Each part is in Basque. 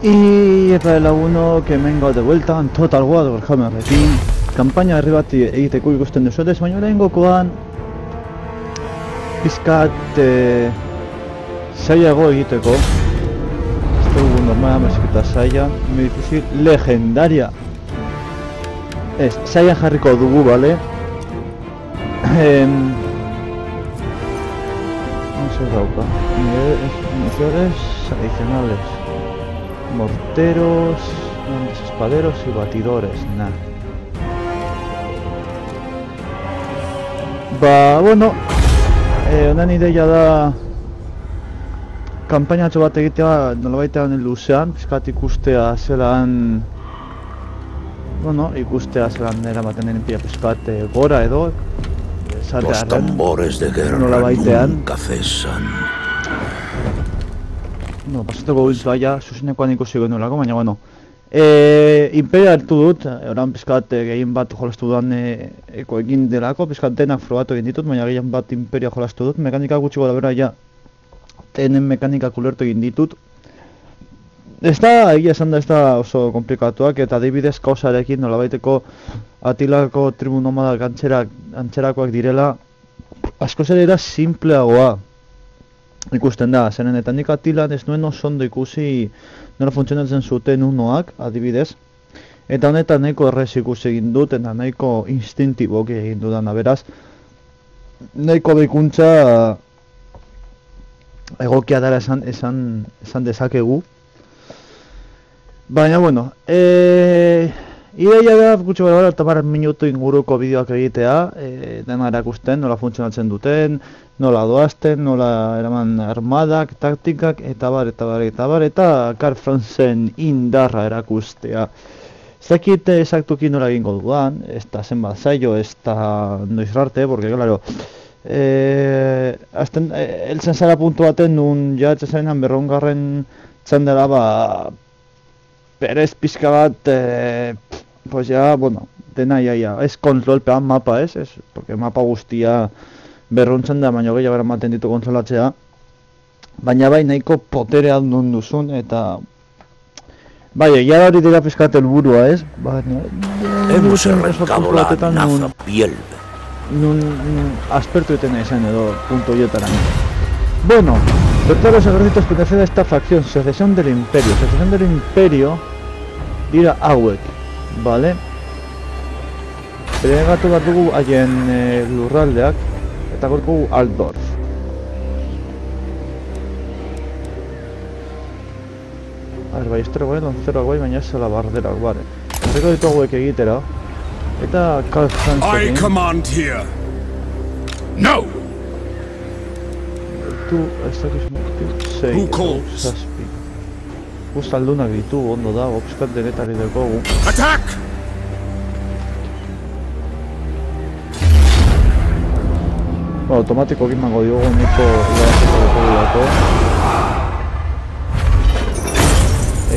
Eta lagunok hemen gaude bueltan Total War Warhammerrekin kanpaina herri bat egiteko ikusten duzutez, baina lehengokoan pizkat zailago egiteko. Ez dugu normala, baizik eta zaila, muy difícil, legendaria. Ez, zaila jarriko dugu, bale? No se dauka. Misiones adicionales. Morteros, grandes espaderos y batidores, nah. Bueno, honen ideia da kanpainatxo bat egitea nolabaitean luzean, pizkat ikustea zelan eramaten den pila pizkat gora edo Los tambores de guerra nunca cesan. No, pasatuko gultz baia, zuzenekoan ikusi genuelako, baina bueno. Imperio hartu dut, oran pizkat gehien bat jolastu duan egin delako, pizkat denak frogatu egin ditut, baina gehien bat Imperio jolastu dut. Mekanika gutxi gora bera ja, tenen mekanika ulertu egin ditut. Egia esan da ez da oso komplikatuak, eta adibidez kausarekin nolabaiteko Atilako tribu nomadak antzerakoak direla, askoz ere da simpleagoa ikusten da, zeren eta nik Atilan ez nuen oso ondo ikusi nola funtzionatzen zuten unoak, adibidez. Eta honetan nahiko errez ikusi egin dut, eta nahiko instintiboki egin dudana, beraz. Nahiko behikuntza egokia dara esan dezakegu. Baina, bueno, ideia da, gutxi gara, 10 minutu inguruko bideoak egitea, dena erakusten, nola funtzionatzen duten, nola doazten, nola eraman armadak, taktikak, eta eta Karl Franzen indarra erakustea. Ez dakit esaktuki nola egingo dudan, ez da zenbat zailo, ez da noiz arte, porque, claro, heltzen zara puntu baten nun jatzen zarenan 200. Txandela, perez pizka bat, pues ya, bueno, dena ya, ez kontrolpean mapa ez, porque mapa guztia berruntzen da, baina gehiago eramaten ditu kontrolatzea. Baina bai nahiko poterea nun duzun, eta bai, egia hori dira pizkat helburua ez, baina hemos arrancado la amenaza piel. Nun aspertu eten izan edo punto horietara. Bueno, todos los ejércitos pertenecen a esta facción, secesión del Imperio. Secesión del Imperio dira hauek, vale? Beregatu bat dugu haien lurraldeak, eta gorko Altdorf. A ver, ballesteroak bai, lanceroak bai, baina ez zela barderak, bale. Horreko ditu hauek egitera, eta Karl Franzekin. I command here. No! Ez dakiz muktu, 6, zazpi. Guztaldunak ditu, ondo dago, pizkat denetari dekogu. Attack! Automatiko egimango diogu niko irabaziko dekogulako.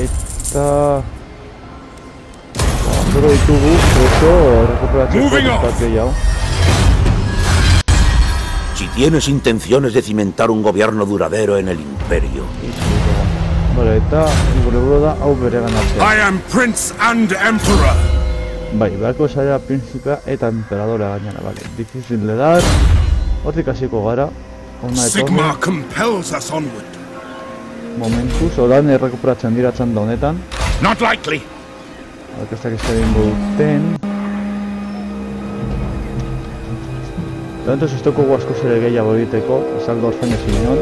Eta gero ditugu, oso rekuperatzeko pizkat gehiago. Si tienes intenciones de cimentar un gobierno duradero en el Imperio. Vale, eta gure buru da hau bere ganatzea. I am Prince and Emperor. Bai, beharko zaila Principea eta Emperadora gainera, vale. Difícil de dar. Hortik hasiko gara. Sigma compels us onward. Momentuz, oran errekuperatzen dira txanda honetan. Not likely. Orkestak ez egingo duten. Entonces ez dugu asko zere gehiago egiteko, ezak dorfen ez inon.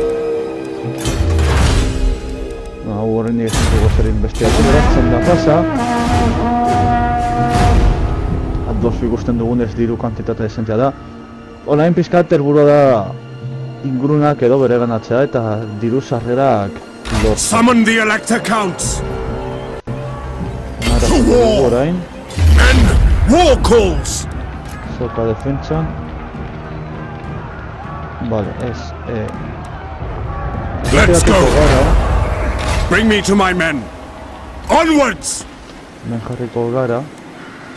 Hau horrendik ez dugu zer investiatu beratzen da pasa. Altdorf ikusten dugunez diru kantitate desentia da. Olain pizkat helburua da ingurunak edo bere ganatzea eta diru sarrerak lortzea. Summon the Elector Counts! To war! Men! War calls! Soka defentsan. Vale, Let's go! Bring me to my men! Onwards! Men jarriko gara.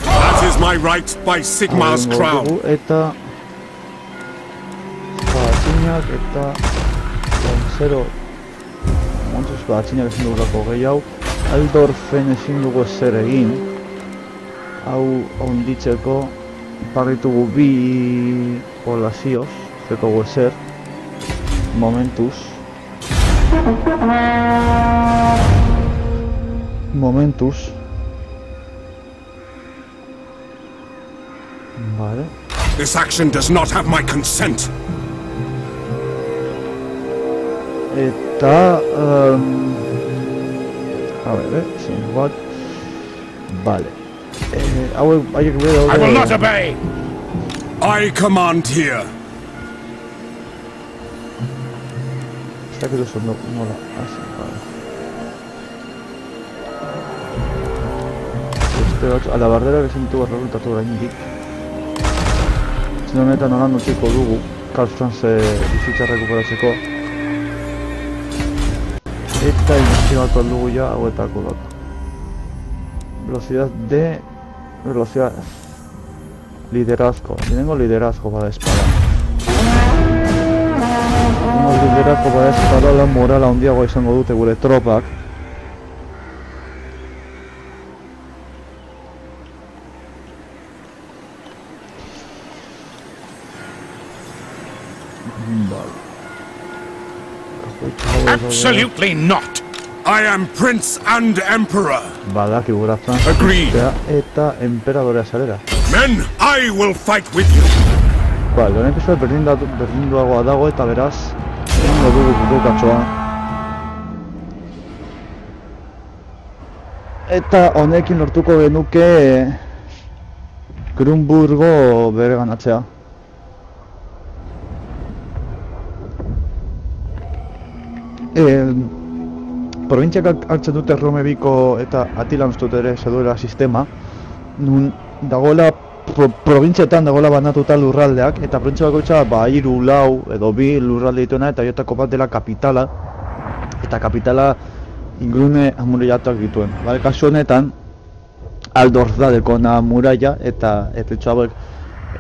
That is my right by Sigmar's crown! Eta batzinak eta lancero montuz batzinak ezin dugulako gehiago. Aldorfen ezin dugu ezer egin. Hau onditzeko barritugu bi poblazioz, zeko ezer. Momentuz. Vale. This action does not have my consent. Eta... a ver, sin what... Vale. Haiek bero... I will not obey! I command here. Está que los no mola. Así, vale. A la bardera que zentu erresultatu oraindik. Zene honetan horan utziko dugu Karl Franz bizitza rekuperatzeko. Eta investigatu aldugu ja hauetako datu. Velocidad liderazgo. Tengo liderazgo para espada. Liderazgo para espada la morala handiagoa izango dute gure tropak. Absolutely not! I am Prince and Emperor! Badaki gura Franz eta Emperadorea zarela. Men, I will fight with you! Bale, honen episodio berdinduagoa dago eta beraz egingo dugu bukatxoa. Eta honekin lortuko genuke Grunburgo bereganatzea. Probintziak hartzen dute Rome Biko eta Atilan ustut ere zeduela sistema. Nun dagoela probintzietan dagoela banatuta lurraldeak eta probintzia bakoitza 3, 4 edo 2 lurralde dituena eta haietako bat dela kapitala. Eta kapitala ingurune amurallatuak dituen. Bale, kasu honetan Aldorf da dekona muralla eta erritxo hauek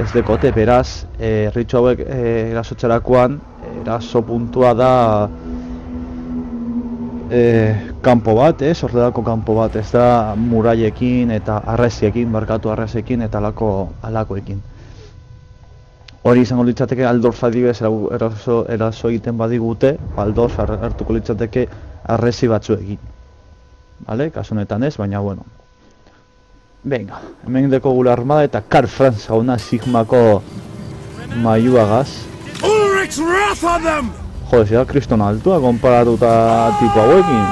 ez dekote, beraz erritxo hauek erasotzerakoan eraso puntua da kanpo bat, sorredako kanpo bat, ez da murallekin eta arreziekin, barkatu arreziekin eta alakoekin. Hori izango litzateke Aldorf adibidez eraso egiten badigute, Aldorf hartuko litzateke arrezi batzuekin. Vale, kasu honetan ez, baina bueno. Venga, hemen deko gure armada eta Karl Franz jauna Sigmako maiuagaz. Ulrich's wrath on them! Joder, si da kriston altua konparatuta tipo hauekin.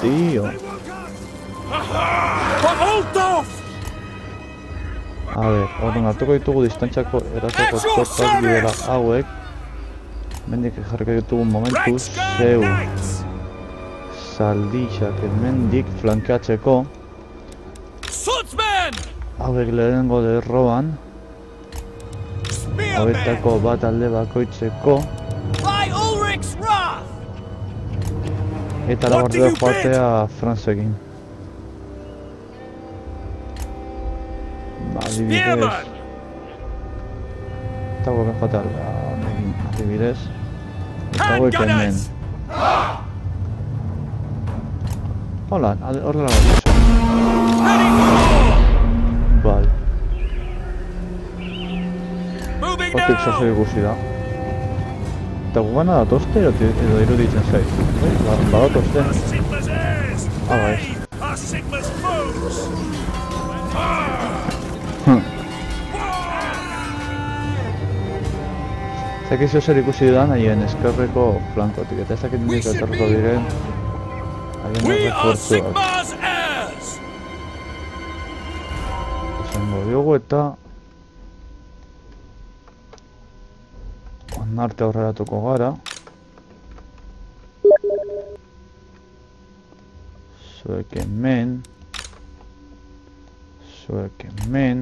Tío. A ver, orduan hartuko ditugu distantziako erasoko tortak bidera hauek. Mendik jarriko ditugu momentuz, zeu zaldixak mendik flankeatzeko. Hauek lehenengo derroan. Hauetako bat alde bakoitzeko. Eta labardeo joatea Franzekin. Adibidez. Eta hauek joatea adibidez. Eta hauek hemen. Hola, horrela bat. Bale. Hortik sasoi ikusi da. Eta gugana datozte edo iruditzen zait. Badatozte. Bai. Zekizio zer ikusi dudan haien eskerreko flankotik. Eta ezakit nindik etorreko diren haien errefortzuak. Izango diogu eta arte aurreratuko gara. Zuek hemen. Zuek hemen.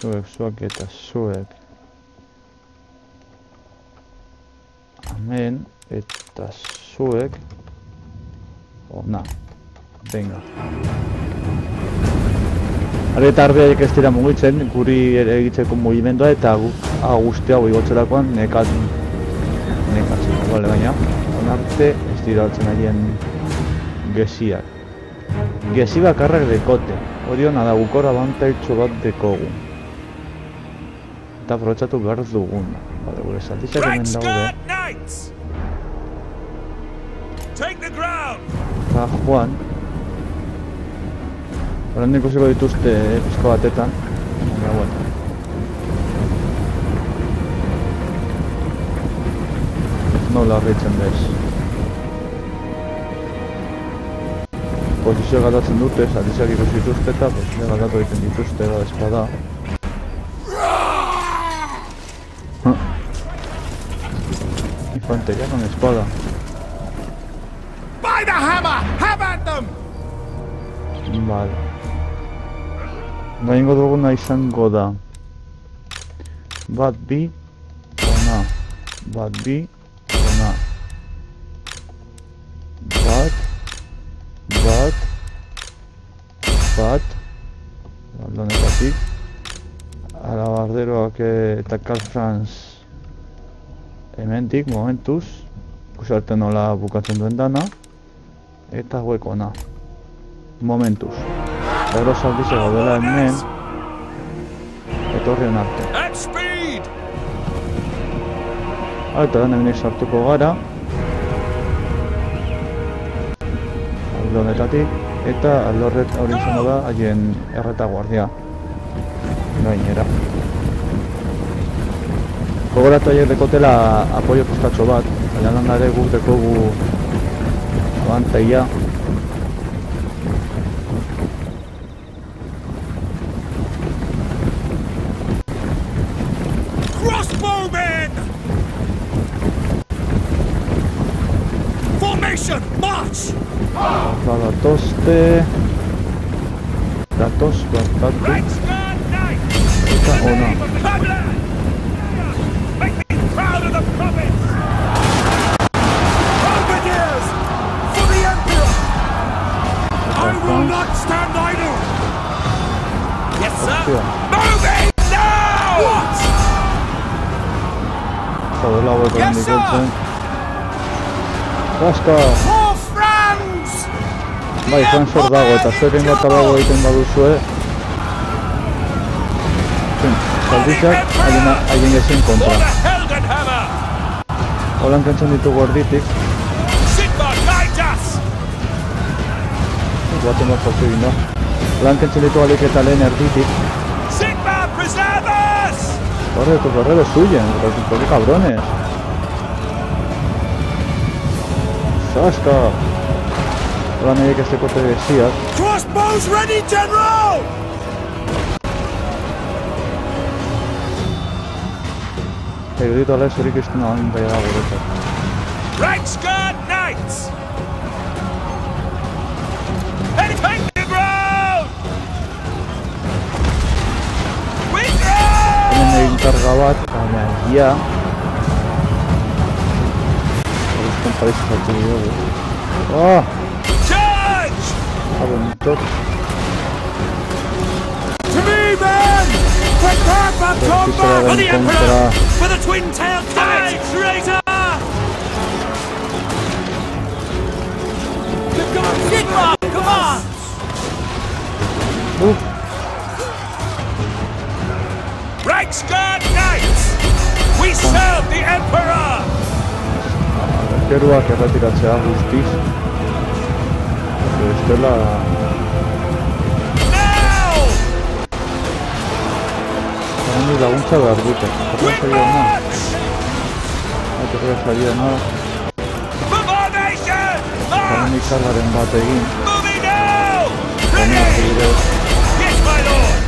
Zuek eta zuek. Hemen eta zuek. Ona. Venga. Areta arbeak ez dira mugitzen, guri egitzeko mugimendua eta guzti hau igotzerakoan nekatzen. Bale, baina, ona arte ez dira hartzen haien geziak. Gezi bakarrak dekote, hori hona da gukora bantaitxo bat dekogu. Eta aprobetxatu behar dugun. Bale, gure zatizak hemen daude. Eta joan. Horan ikusiko dituzte pizko batetan. Baina, bueno. Nola horretzen bez. Posizioa gatatzen dute, zatizak ikusi dituzte eta posizioa gatatu egiten dituzte da espada. Infanteria con espada. By the hammer! Have at them! Vale. Gaingo duguna izango da. Bat bi, ona. Bat bi, ona. Bat. Aldonetatik. Alabarderoak eta Karl Franz hementik, momentuz. Ikusarte nola bukatzen duen dana. Eta hauek ona. Momentuz. Gero saldize gaudela hemen. Etorri arte. Eta da hemenik sartuko gara. Aldo honetatik. Eta aldo hori izango da haien erretaguardia. Gainera. Gogoratu haiek dekotela apoio pistatxo bat. Baina landare guk dekogu abantaia. Crossbowmen! Formation, march! Datozte... Datoz bastante... Eta ona. Zaudela hauek handik eltzen. Raska! Bai, Franz hor dago eta zueken bat abago egiten baduzue. Zalditzak haien gezien kontra. Holan kentzen ditugu erditik. Baten bat jautu egin da. Holan kentzen ditugu alik eta lehen erditik. Corre, tu correros huyen, qué cabrones. Saska. Hola, me que este corte de Siak. Crossbows ready, General! Erudito ala ez horik izten nagoen baina da guretzat. Reichsguard Knights! Head tank the ground! Hemen egin karga bat, baina egia. Horrezten parezik hartu dugu. Oh! Charge! Abontot. To me, men! Prepare for combat for the Emperor! For the twin-tailed knight! Traitor! Sigmar, come on! Reichsguard Knights! We serve the Emperor! Arkeruak erretiratzea guztiz. Bestela... Now! Hemen laguntza behar dute. Quick march! Aterria saria nada. For formation! Hemen kargaren bat egin. Moving now! Ready! Yes, my lord!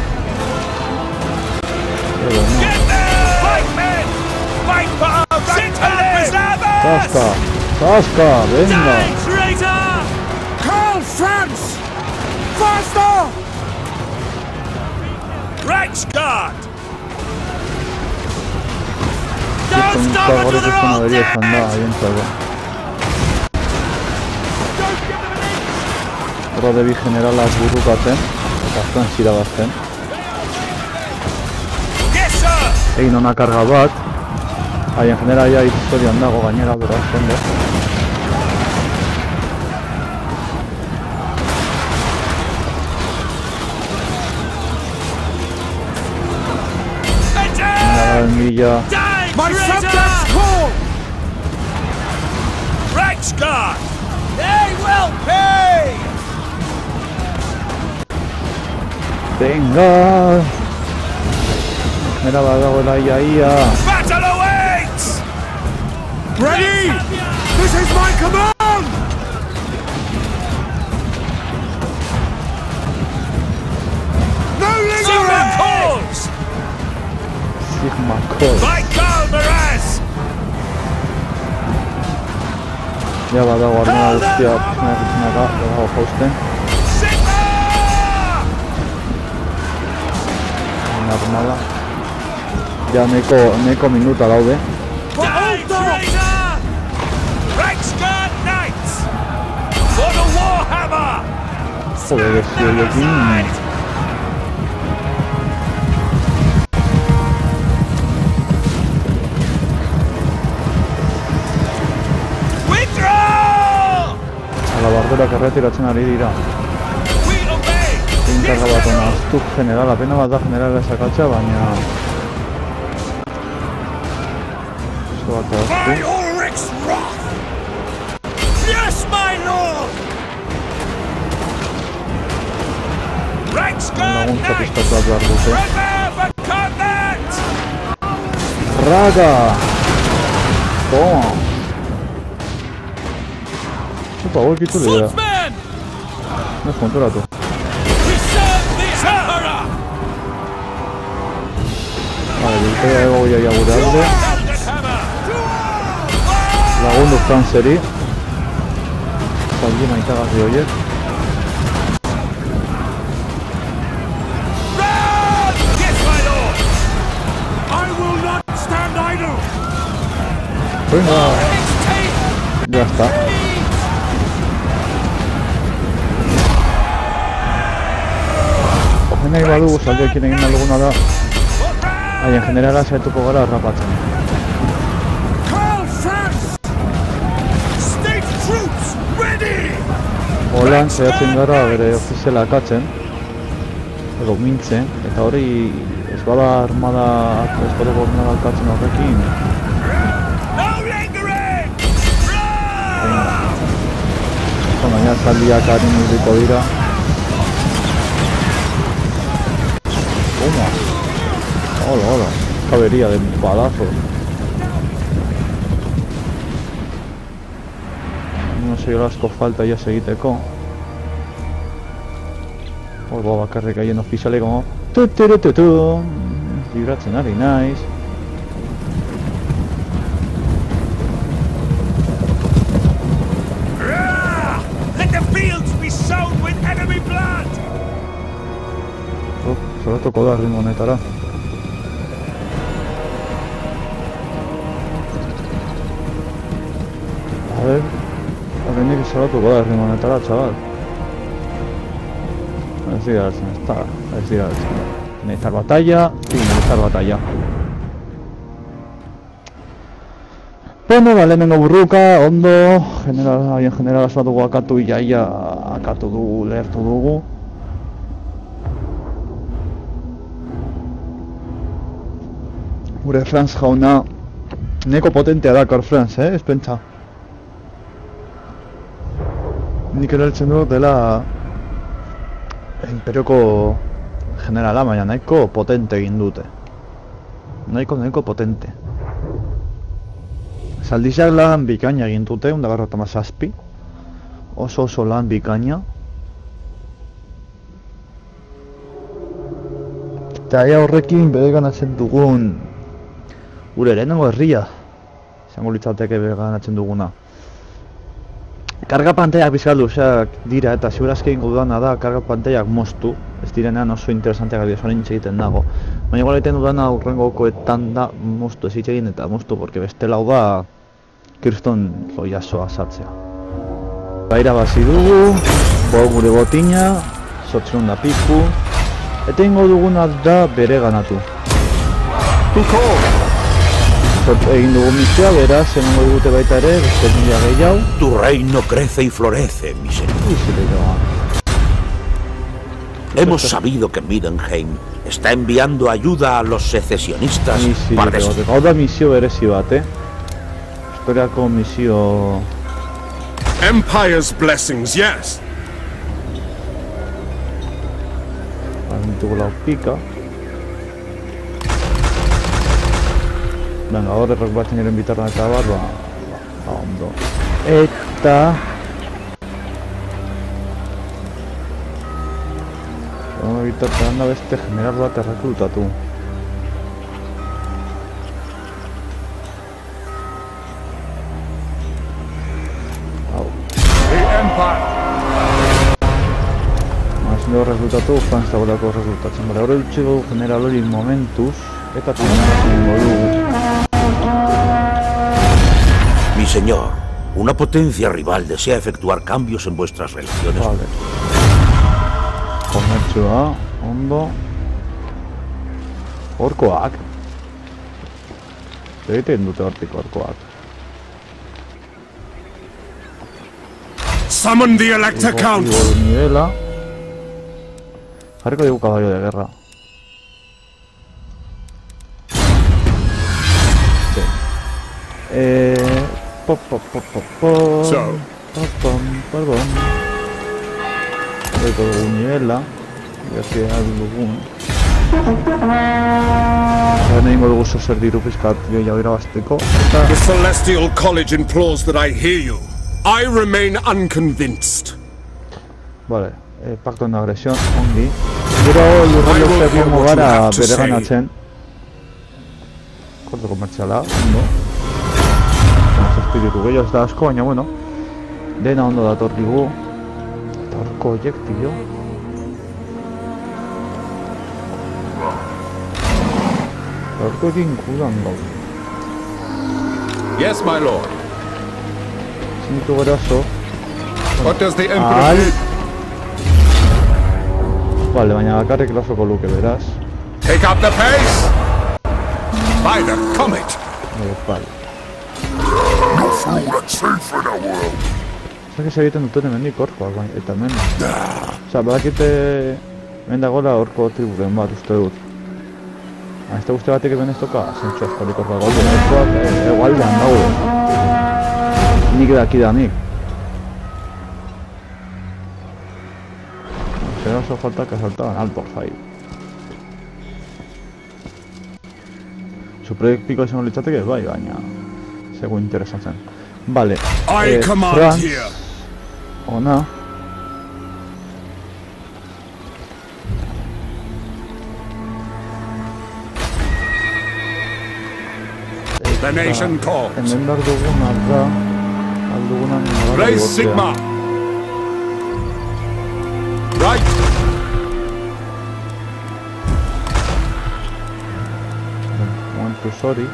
Pero no. Get there! Fight, men! Fight for our right to live! Saska! Saska! Venga! Die, traitor! Karl Franz! Faster! Reichsguard! Don't stop until they're all debería dead! andar ahí en todo. Rodebi generalak burrukatzen, eta Franz irabazten. Yes, sir! Egin ona karga bat. Haien generala historian dago gainera beraz, jende. iaia. My subjects call! Reichsguard! They will pay! Venga! Genera badagoela iaia. Battle awaits! Ready! This is my command! No lingering! Sigma calls! Sigma calls. By Karl Miraz! Ja badago armada guztia pizena badago jausten. Sigma! Armada. Ja neko minuta daude. Die, traitor! Reichsguard Knights! For the Warhammer! Joder, ez horiekin. Withdraw! Alabarderak erretiratzen ari dira. We obey! Inkarga bat ona aztuk generala, pena bat da generala esakatzea, baina... Oso bat By aztu. Ulrich's wrath! Yes, my lord! Reichsguard Laguntza Knights! pizkatu bat behar dute. Prepare for combat! Raga! Toma! Opa, hauek itzuli dira. Swordsman! Ez konturatu. We serve the Emperor! Vale, biltea ego iaia gure alde. Hammer! Lagundu Franzeri. Zaldi maitagazi horiek. Run! Yes, my lord! I will not stand idle! Venga! Ya está. Nahi badugu zaldiekin egin duguna da haien generala saituko gara harrapatzen. Karl Franz! State troops ready! Holan saiatzen gara bere ofiziala akatzen edo mintzen, eta hori ez bada armada akatzen horrekin. No lingering! Run! Baina zaldiak harin urriko dira. Toma. Hola, hola. Cabería de balazos. No sé, asko falta ya segiteko. Hor bakarrik haien ofiziale como tuturututu. Libratzen ari naiz. Let the fields be sown with enemy blood! Zoratuko da ritmo honetara. A ver, horrenik zoratuko da ritmo honetara, txabal. Ez dira hartzen, ez dira hartzen. Necesitar batalla, sí, necesitar batalla. Bueno, lehenengo burruka, ondo, haien general asma dugu akatu, iaia akatu dugu, lehertu dugu. Gure Franz jauna neko potentea da Karl Franz, ez pentsa. Nik eraltzen dut dela imperioko generala, baina nahiko potente egin dute. Nahiko potente. Zaldizak lan bikaina egin dute, 157. Oso lan bikaina. Eta ea horrekin bere ganatzen dugun gure lehenengo herria izango litzateke ganatzen duguna. Karga pantaiak bizkaldu useak dira eta ziurazke ingo dudana da karga pantaiak moztu. Ez direnean oso interesanteak dira, solen egiten dago. Baina igual egiten dudana urrengokoetan da moztu ez egin eta moztu, porque bestela hau da kriston loiasoa sartzea. Baira bazi dugu, gure botina, 800 piku, eta ingo duguna da bere ganatu. Piko! Egin dugu misioa, beraz, emango digute baita ere, beste mila gehiago. Tu reino crece y florece, mi señor. Hemos sabido que Middenheim está enviando ayuda a los secesionistas para hau da misio berezi bat, Historiako misio... Empire's blessings, yes. Ditugu lau pika. Venga, hor errok batzen iren bitarra eta bat, ondo. Eta... bitartean da beste general bat errekrutatu. Ezin dugu rekrutatu, Franz dagoelako rekrutatzen. Bale, horre dutxe dugu general hori momentuz, eta tinatzen dugu. Mi señor, una potencia rival desea efectuar cambios en vuestras relaciones. Vale. Komertzioa, ondo. Horkoak. Egiten dute hortik horkoak. Summon the Elector Count! Nivela. Jarriko dugu caballo de guerra. Sí. Pardon. Jarriko dugu nivela. Gazia dugun. Garen egingo dugu zer diru pizkat gehiago irabazteko. The Celestial College implores that I hear you. I remain unconvinced. Vale, pacto de agresión, ongi. Gero lurralde egongo gara bereganatzen. Korte komertziala, ondo. Espiritu gehiago ez da asko, baina bueno. Dena ondo datorkigu. Eta horko oiek, tio. Horko egin kudan gaude. Yes, my lord. Zinitu gerazo. What does the Emperor need? Vale, baina bakarrik lasoko luke, beraz. Take up the pace! By the comet! Vale. No fool that's safe in our world. Zake segiten duten hemendik orkoak, eta hemen. Osa, badakite hemen dagoela orko triburen bat, uste dut. Este guzti batek hemen ez toka, zentsu askorik orkoak gaude. Orkoak egualdean daude. Nik dakidanik. Será solo falta que saltaban al por fail. Su proyectiko izango litzateke bai, baina segu interesatzen. Vale, Franz ona. The nation calls. Hemen behar duguna da, aldugunan Raise Sigma! Right! Momentu, sorry.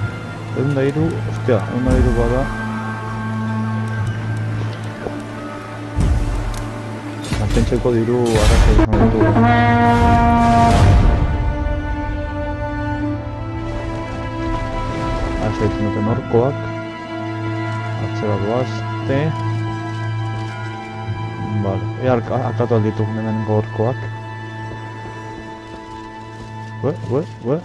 Egun da iru, ostia, egun da iru bada. Mantentzeko diru arrazo izan ditugu. Arrazo ditzen duten orkoak. Atzera doazte. Vale, akatu alditu hemen gorkoak. Ue.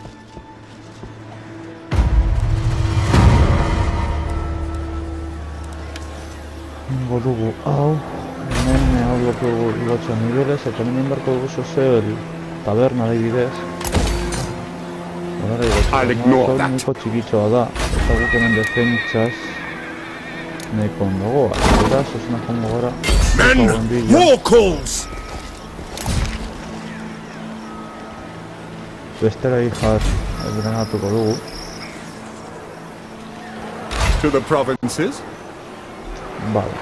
Ingo dugu hau. Hemen hau dugu igotxa nivelez, eta hemen inbarko dugu zozel taberna adibidez. Horara igotxa, niko txikitxoa da. Eta guk hemen defentsaz nahiko ondagoa. Eta zozena jongo gara. Men! War calls! Bestera hijaz granatuko dugu. To the provinces? Vale.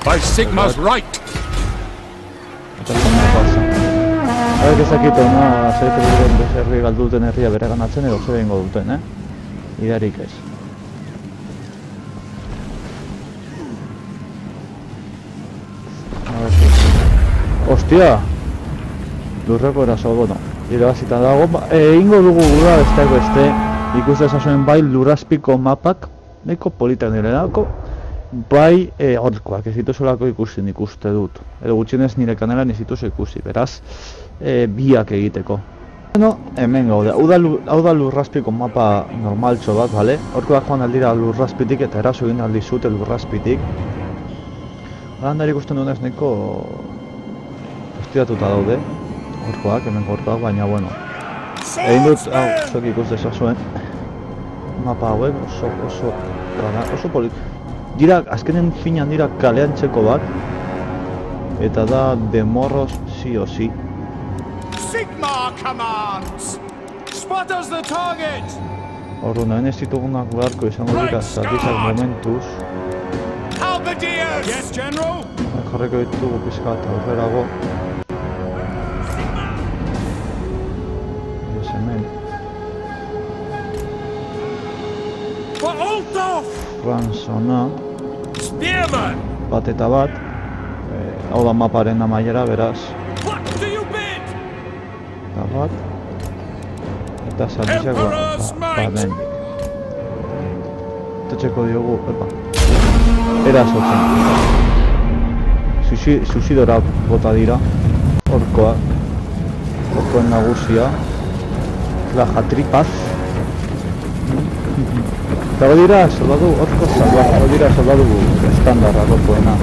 By Sigma's right! Eta zona pasa. Hauek ezakite ona zeitu diren bezerri galduten herria bere ganatzen edo zer egingo duten, Idarik ez. Ostia! Lurreko eraso, bueno, irabazita dago. Ingo dugu gura beste ikuste ezazuen bai lurrazpiko mapak nahiko politak direlako. bai orkoak ez dituzulako ikusi nik uste dut. Edo gutxienez nire kanalan ez dituzu ikusi, beraz biak egiteko. Bueno, hemen gaude, hau da lurrazpiko mapa normaltxo bat, bale? Orkoak joan aldira lurrazpitik eta eraso egin aldi zute lurrazpitik. Landari ikusten duenez nahiko estiratuta daude orkoak, hemen orkoak, baina bueno. Egin dut, hau, zuek ikus dezazuen. Mapa hauek oso polit. Dira, azkenen finan dira kalean txeko bat. Eta da demorros sí o sí. Sigmar commands! Spotters the target! Orduan, hemen ez ditugunak beharko izango dira zatizak momentuz. Halberdiers! Yes, General! Jarriko ditugu pizka eta aurrerago. Ez hemen. For Ulthof! Ransona. Spearman! Bat eta bat. Hau da maparen amaiera, beraz. What do you bid? Eta bat. Eta zatizak baden. Eta txeko diogu, epa. Erasotzen. Suicidora bota dira. Orkoak. Orkoen nagusia. Flajatripaz. Eta hau dira soldadu orko salvar. Hau dira soldadu estandarra orkoena.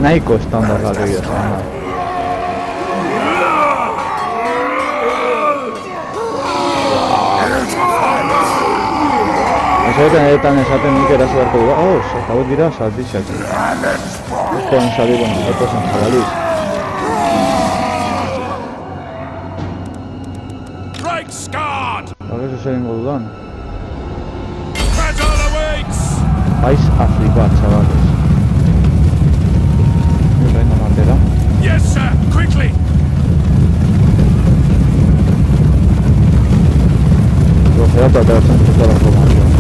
Nahiko estandarra egia esan. Esaten nik eraso beharko dugu. Eta hau dira saltizak. Orkoen sali, bueno, orko zen jabaliz. Hau ez egingo dudan. Paiz Afrika, chavales. Reina bandera. Yes, sir! Quickly! Proceda para ateratzen zuta la formación.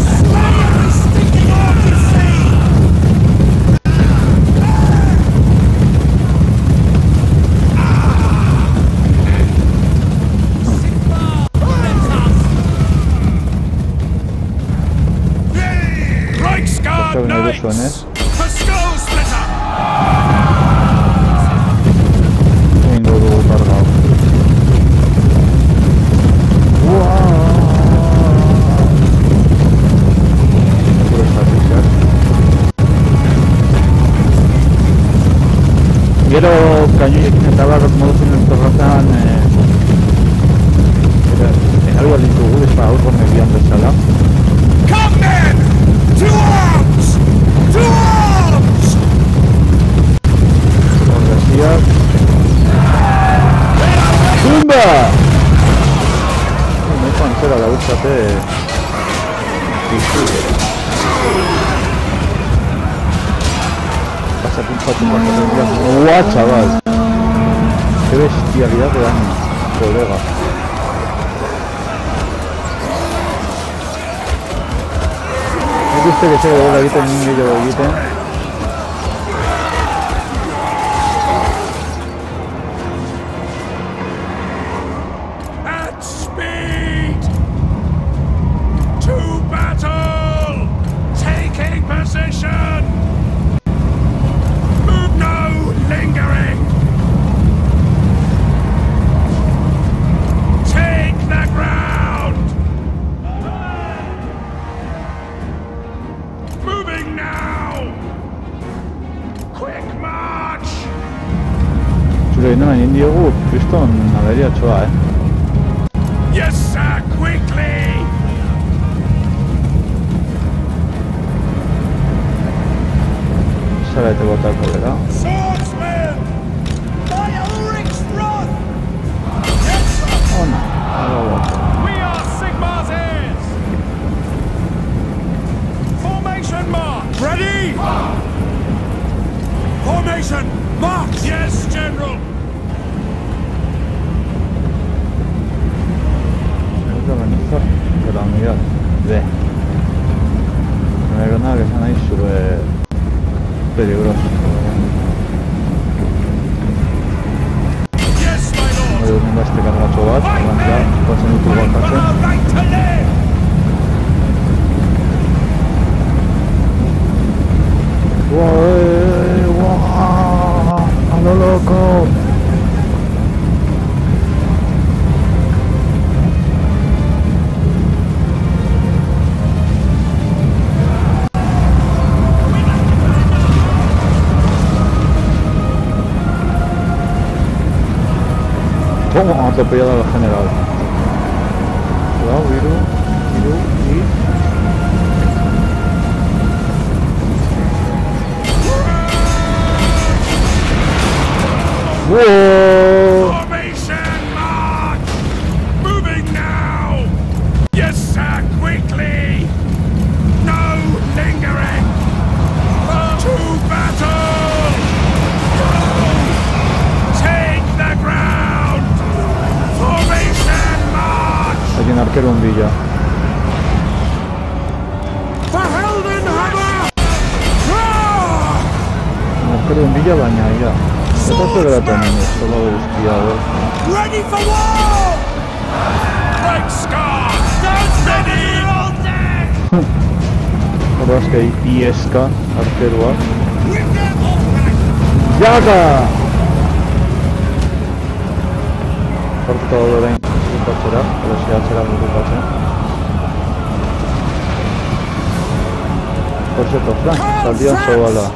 Knights! For Skull Splitter! Egingo dugu kargau. Puro zatizak. Gero kainoiekin eta barrok moduzin entorratzen algo ditugu, ez ba aurko median bezala. Come men! To arms! To arms! Orgasiak. Zumba! Nahiko antzera lagutzate dizu. Pasapuntzatu dira. Ua, chaval! Qué bestialidad de daño, colega. Nik uste que sego gola egiten, nik gehiago egiten. At speed! To battle! Taking position! Move no lingering! Take the ground! Moving now! Quick march! Zure egin egin diogu, kriston aberiatxoa, Yes, sir, quickly! Zara ete botako dela. Swordsman! By Ulrich's wrath! Yes, sir! Ona, ala. We are Sigmar's heirs! Formation march! Ready! Formation march! Yes, General! Eta benizar, gara unidad. B. Me gana que están ahí súper peligrosos. Yes, my lord! Voy a unir este cargacho bat, ya pasen el turbo For our ataque. right to live! atropellado al general. Cuidado, Iru y... ¡Wow! Formation march! Moving now! Yes, sir, quickly! No lingering! To battle! Go! Take the ground! Formation march! Aquí en arquero un villa. For Heldenhammer! En arquero un villa baina ya. Esta se verá también, solo espiado. Ready for war! Break Scar! Ready! Ahora es que hay Iesca, arqueroa. ¡Yaga! Parte orain bukatzera, edo zehatzera bukatzera. Por cierto, Frank, zaldian zobala.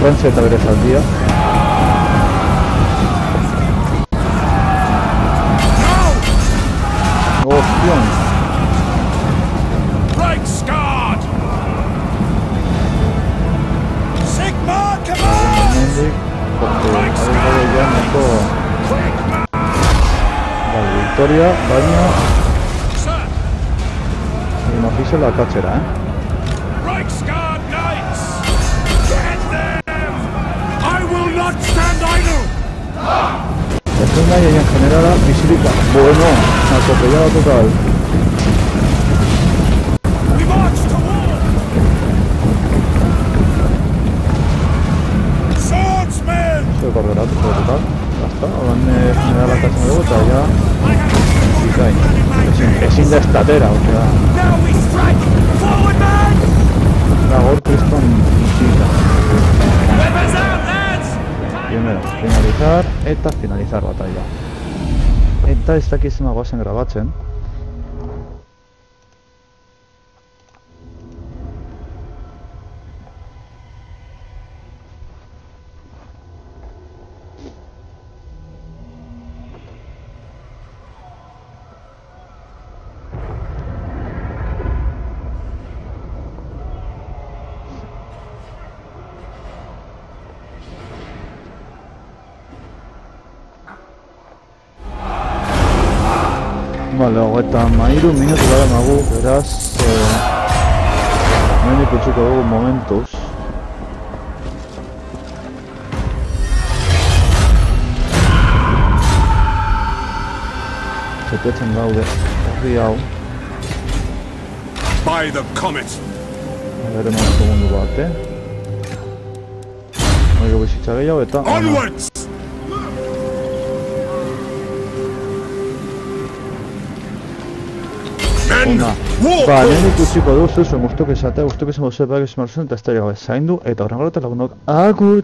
Francia eta bere zaldia. Ostión! Break Scar! Sigma, come on! Mendik, porque ahora ya nahiko bai, victoria, baina Sir! Imagizela akatzera, Break Scar Knights! Get them! I will not stand idle! Ezin nahi egin generala bizirika. Bueno, atropellado total. We march to war! Swordsmen! Eso correrá total. Ya está, ahora generala akatzen dugu eta ya... Bikain. Ezin da estatera, o sea... Now we strike! Forward, men! Gagor kriston itxita. Weapons out, lads! Primero, finalizar eta finalizar batalla. Eta ez dakizena goazen grabatzen. Vale, eta mairu minutu gara magu, beraz... Hemen ikutsiko dugu momentuz. Zetetzen daude, herri hau. By the comet! Beremon segundu bat, Oigo bizitza gehiago eta... Onwards! Men! War! Ba, lehen ikutsiko dugu zuzuen guztuko izatea, guztuko izango zuetak izan marzuzen eta ez da gabe zaindu eta horrengo eta lagunok agur!